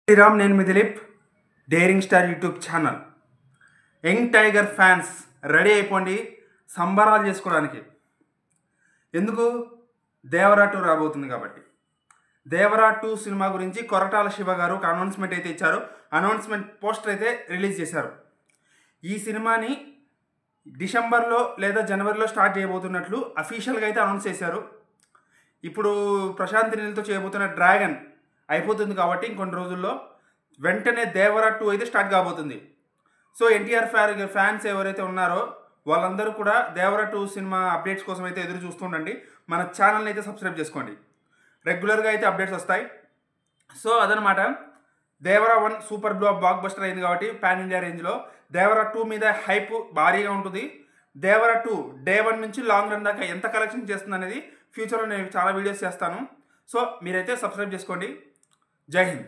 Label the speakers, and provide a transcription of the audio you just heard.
Speaker 1: శ్రీరామ్, నేను మీ Dilip, daring star YouTube channel. Young tiger fans ready అయిపోండి సంబరాలు చేసుకోవడానికి. ఎందుకు? దేవరా 2 రాబోతుంది కాబట్టి. దేవరా 2 సినిమా గురించి కొరటాల శివ గారు ఒక అనౌన్స్మెంట్ అయితే ఇచ్చారు. అనౌన్స్మెంట్ పోస్టర్ అయితే రిలీజ్ చేశారు. ఈ సినిమాని డిసెంబర్లో లేదా జనవరిలో స్టార్ట్ చేయబోతున్నట్లు అఫీషియల్గా అయితే అనౌన్స్ చేశారు. ఇప్పుడు ప్రశాంత్ నీల్తో చేయబోతున్న డ్రాగన్ అయిపోతుంది కాబట్టి ఇంకొన్ని రోజుల్లో వెంటనే దేవరా 2 అయితే స్టార్ట్ కాబోతుంది. సో ఎన్టీఆర్ ఫ్యాన్స్ ఎవరైతే ఉన్నారో వాళ్ళందరూ కూడా దేవరా 2 సినిమా అప్డేట్స్ కోసం అయితే ఎదురు చూస్తుండండి. మన ఛానల్ని అయితే సబ్స్క్రైబ్ చేసుకోండి, రెగ్యులర్గా అయితే అప్డేట్స్ వస్తాయి. సో అదనమాట, దేవరా 1 సూపర్ బ్లాక్ బస్టర్ అయింది కాబట్టి పాన్ ఇండియా రేంజ్లో. దేవరా 2 మీద హైప్ భారీగా ఉంటుంది. దేవరా 2 డే 1 నుంచి లాంగ్ రన్ దాకా ఎంత కలెక్షన్ చేస్తుంది అనేది ఫ్యూచర్లో నేను చాలా వీడియోస్ చేస్తాను. సో మీరైతే సబ్స్క్రైబ్ చేసుకోండి. జై హింద్.